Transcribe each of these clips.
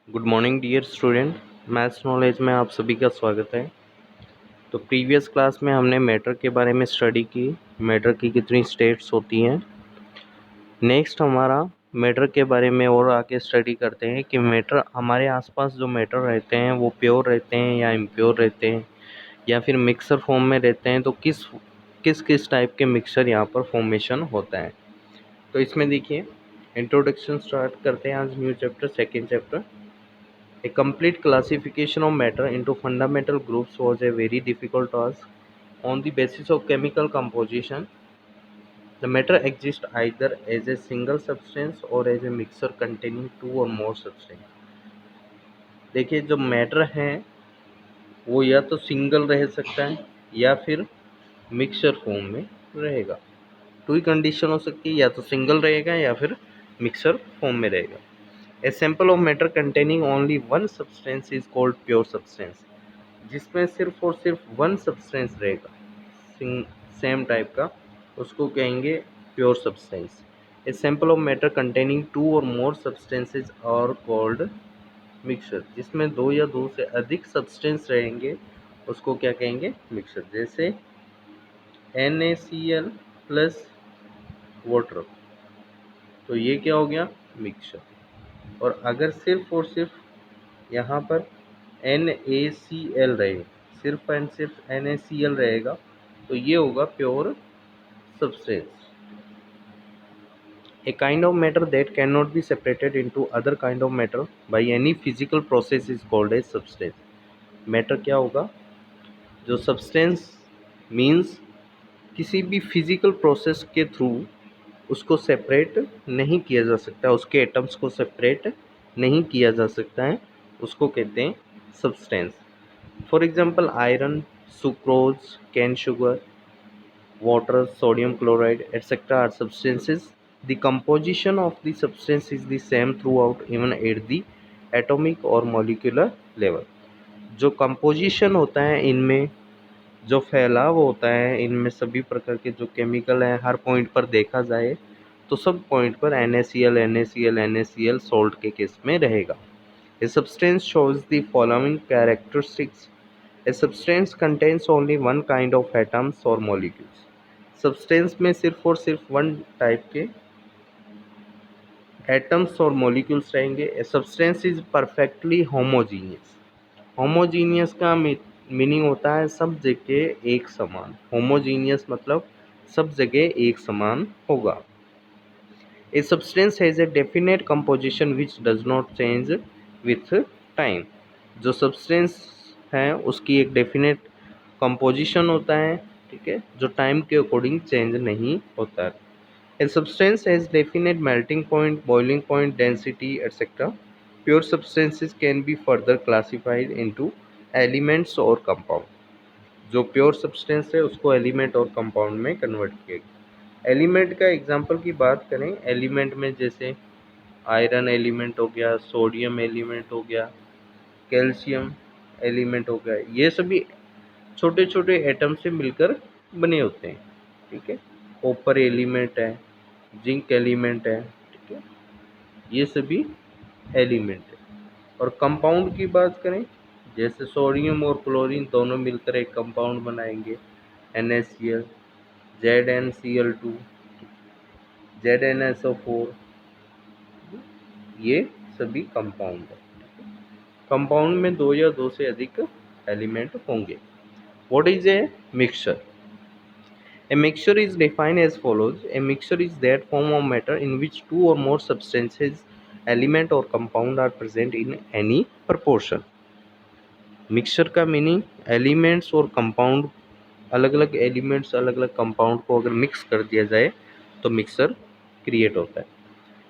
Good morning dear student. Maths knowledge में आप सभी का स्वागत है। तो प्रीवियस क्लास में हमने मैटर के बारे में स्टडी की, मैटर की कितनी स्टेट्स होती हैं। नेक्स्ट हमारा मैटर के बारे में और आगे स्टडी करते हैं कि मैटर हमारे आसपास जो मैटर रहते हैं वो प्योर रहते हैं या इम्प्योर रहते हैं या फिर मिक्सर फॉर्म में रहते हैं। तो किस किस किस टाइप के मिक्सचर यहाँ पर फॉर्मेशन होता है। तो इसमें देखिए, इंट्रोडक्शन स्टार्ट करते हैं आज new chapter, second chapter. A complete classification of matter into fundamental groups was a very difficult task. On the basis of chemical composition, the matter exists either as a single substance or as a mixture containing two or more substances. देखिए, जो matter है वो या तो single रह सकता है या फिर मिक्सचर फॉर्म में रहेगा। टू ही कंडीशन हो सकती है, या तो सिंगल रहेगा या फिर मिक्सचर फॉर्म में रहेगा। A sample of matter containing only one substance is called pure substance. जिसमें सिर्फ और सिर्फ वन सब्सटेंस रहेगा सेम टाइप का, उसको कहेंगे pure substance. A sample of matter containing two और मोर सब्सटेंसेज आर कॉल्ड मिक्सचर। जिसमें दो या दो से अधिक सब्सटेंस रहेंगे उसको क्या कहेंगे? मिक्सचर। जैसे NaCl प्लस वाटर, तो ये क्या हो गया? मिक्सचर। और अगर सिर्फ और सिर्फ यहाँ पर NaCl रहे, सिर्फ एंड सिर्फ NaCl रहेगा, तो ये होगा pure substance. A kind of matter that cannot be separated into other kind of matter by any physical process is called a substance. Matter क्या होगा? जो सब्सटेंस मीन्स किसी भी फिजिकल प्रोसेस के थ्रू उसको सेपरेट नहीं किया जा सकता, उसके एटम्स को सेपरेट नहीं किया जा सकता है, उसको कहते हैं substance. For example iron, sucrose, cane sugar, water, sodium chloride, etc. are substances. The composition of the substance is the same throughout, even at the atomic or molecular level. जो कंपोजिशन होता है इनमें, जो फैलाव होता है इनमें सभी प्रकार के जो केमिकल हैं, हर पॉइंट पर देखा जाए तो सब पॉइंट पर NaCl, NaCl, NaCl सॉल्ट के केस में रहेगा। A substance shows the following characteristics. A substance contains only one kind of atoms or molecules. Substance में सिर्फ और सिर्फ वन टाइप के एटम्स और मॉलिक्यूल्स रहेंगे। A substance is perfectly homogeneous. Homogeneous का मीनिंग होता है सब जगह एक समान। होमोजीनियस मतलब सब जगह एक समान होगा। A substance has a definite composition which does not change with time. जो सब्सटेंस है उसकी एक डेफिनेट कंपोजिशन होता है, ठीक है, जो टाइम के अकॉर्डिंग चेंज नहीं होता है। A substance has definite melting point, boiling point, density, etc. Pure substances can be further classified into elements or compound. जो प्योर सब्सटेंस है उसको एलिमेंट और कंपाउंड में कन्वर्ट किया गया। एलिमेंट का एग्जांपल की बात करें, एलिमेंट में जैसे आयरन एलिमेंट हो गया, सोडियम एलिमेंट हो गया, कैल्शियम एलिमेंट हो गया, ये सभी छोटे छोटे एटम से मिलकर बने होते हैं, ठीक है। कॉपर एलिमेंट है, जिंक एलिमेंट है, ठीक है, ये सभी एलिमेंट है। और कंपाउंड की बात करें, जैसे सोडियम और क्लोरीन दोनों मिलकर एक कंपाउंड बनाएंगे, NaCl, ZnCl2, ZnSO4, ये सभी कंपाउंड है। कंपाउंड में दो या दो से अधिक एलिमेंट होंगे। What is a mixture? A mixture is defined as follows. A mixture is that form of matter in which two or more substances, element or compound are present in any proportion. Mixture का meaning elements और compound, अलग अलग elements अलग अलग compound को अगर mix कर दिया जाए तो मिक्सचर क्रिएट होता है।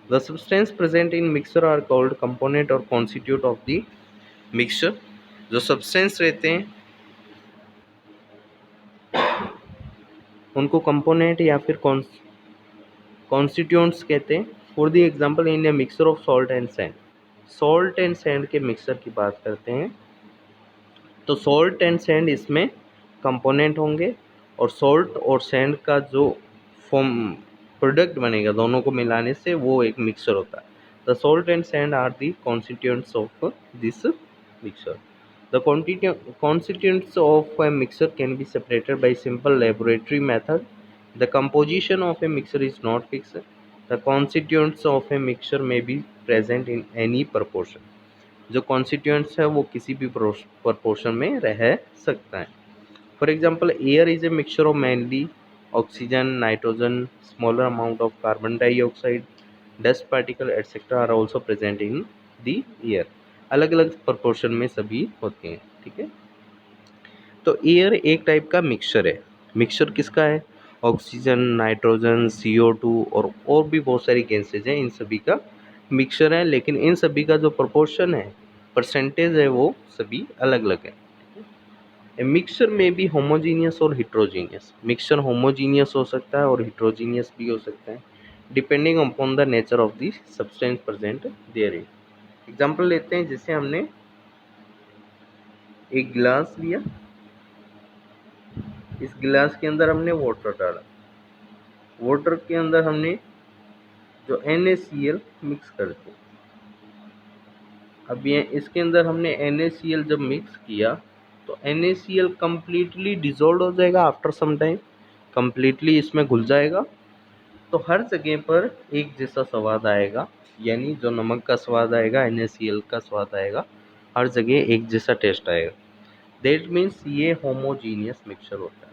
The substance present in mixture are called component और कॉन्स्टिट्यूट ऑफ द मिक्सचर। जो सब्सटेंस रहते हैं उनको कंपोनेंट या फिर कॉन्स्टिट्यूएंट्स कहते हैं। For the example, in a mixture of salt and sand. Salt and sand के मिक्सचर की बात करते हैं तो सॉल्ट एंड सैंड इसमें कंपोनेंट होंगे, और सॉल्ट और सैंड का जो फॉर्म प्रोडक्ट बनेगा दोनों को मिलाने से वो एक मिक्सचर होता है। The salt and sand are the constituents of this mixture. The constituents of a mixture can be separated by simple laboratory method. The composition of a mixture is not fixed. The constituents of a mixture may be present in any proportion. जो constituents है वो किसी भी proportion में रह सकता है. For example, air is a mixture of mainly oxygen, nitrogen, smaller amount of carbon dioxide, dust particle etc. are also present in the air. अलग अलग proportion में सभी होते हैं. ठीक है. तो एयर एक टाइप का मिक्सचर है. मिक्सचर किसका है? ऑक्सीजन, नाइट्रोजन, CO2 और भी बहुत सारी गैसेज हैं. इन सभी का मिक्सचर है, लेकिन इन सभी का जो प्रोपोर्शन है, परसेंटेज है, वो सभी अलग अलग है. ए मिक्सचर में भी होमोजीनियस और हिट्रोजीनियस. मिक्सचर होमोजीनियस हो सकता है और हिट्रोजीनियस भी हो सकता है, depending upon the nature of the substance present therein. Example लेते हैं. जैसे हमने एक गिलास लिया, इस गिलास के अंदर हमने वाटर डाला, वाटर के अंदर हमने जो NaCl मिक्स कर दिया. अब ये इसके अंदर हमने NaCl जब मिक्स किया तो NaCl कम्प्लीटली डिजोल्व हो जाएगा आफ्टर सम टाइम, कम्प्लीटली इसमें घुल जाएगा. तो हर जगह पर एक जैसा स्वाद आएगा, यानी जो नमक का स्वाद आएगा, NaCl का स्वाद आएगा, हर जगह एक जैसा टेस्ट आएगा. दैट मीन्स ये होमोजीनियस मिक्सचर होता है.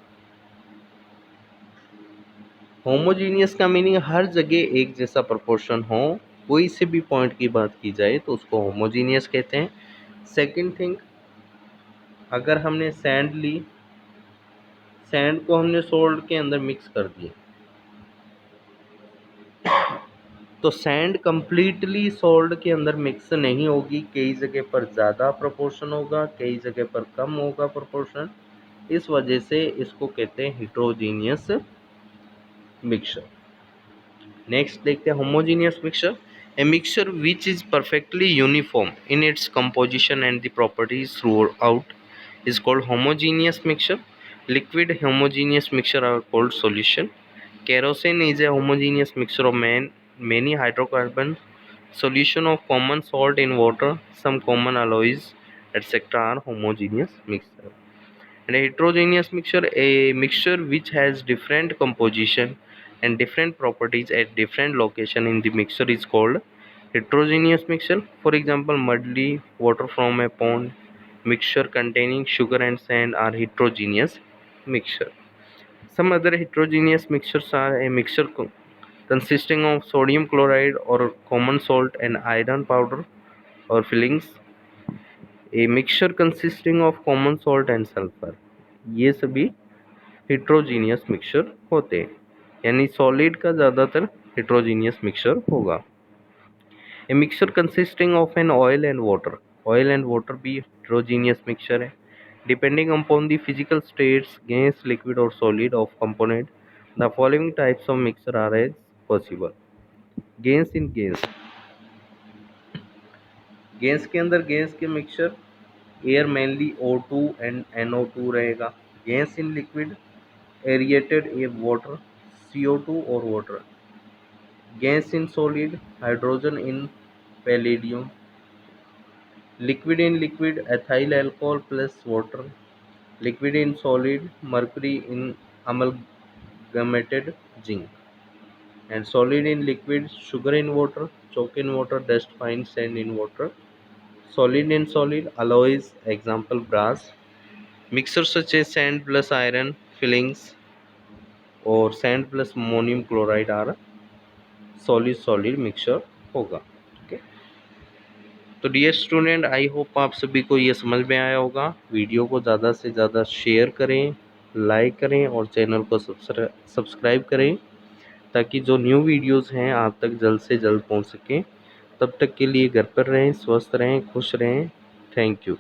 होमोजीनियस का मीनिंग हर जगह एक जैसा प्रोपोर्शन हो. कोई से भी पॉइंट की बात की जाए तो उसको होमोजीनियस कहते हैं. सेकंड थिंग, अगर हमने सैंड ली, सैंड को हमने सोल्ट के अंदर मिक्स कर दिया, तो सैंड कम्प्लीटली सोल्ट के अंदर मिक्स नहीं होगी. कई जगह पर ज़्यादा प्रोपोर्शन होगा, कई जगह पर कम होगा प्रोपोर्शन. इस वजह से इसको कहते हैं हिट्रोजीनियस मिक्सचर. नेक्स्ट देखते हैं homogeneous mixture. A mixture which is perfectly uniform in its composition and the properties throughout is called homogeneous mixture. Liquid homogeneous mixture are called solution. Kerosene is a homogeneous mixture of many hydrocarbons. Solution of common salt in water, some common alloys, etc. are homogeneous mixture. And a heterogeneous mixture, a mixture which has different composition and different properties at different location in the mixture is called heterogeneous mixture. For example, muddy water from a pond, mixture containing sugar and sand are heterogeneous mixture. Some other heterogeneous mixtures are a mixture consisting of sodium chloride or common salt and iron powder or fillings. A mixture consisting of common salt and sulfur. ये सभी heterogeneous mixture होते हैं, यानी solid का ज़्यादातर heterogeneous mixture होगा. A mixture consisting of an oil and water. Oil and water भी heterogeneous mixture है. Depending upon the physical states, gas, liquid or solid of component, the following types of mixture are as possible. Gas in gas. Gas के अंदर gas के mixture, air mainly O2 and NO2 रहेगा. Gas in liquid, aerated air water, CO2 और water. Gas in solid, hydrogen in palladium. Liquid in liquid, ethyl alcohol plus water. Liquid in solid, mercury in amalgamated zinc. And solid in liquid, sugar in water, chalk in water, dust fine sand in water. Solid in solid, alloys, example brass. Mixtures such as sand plus iron fillings or sand plus ammonium chloride are solid mixture होगा. ठीक है. तो dear student, I hope आप सभी को ये समझ में आया होगा. वीडियो को ज़्यादा से ज़्यादा शेयर करें, लाइक करें और चैनल को सब्सक्राइब करें, ताकि जो न्यू वीडियोस हैं आप तक जल्द से जल्द पहुंच सकें. तब तक के लिए घर पर रहें, स्वस्थ रहें, खुश रहें. Thank you.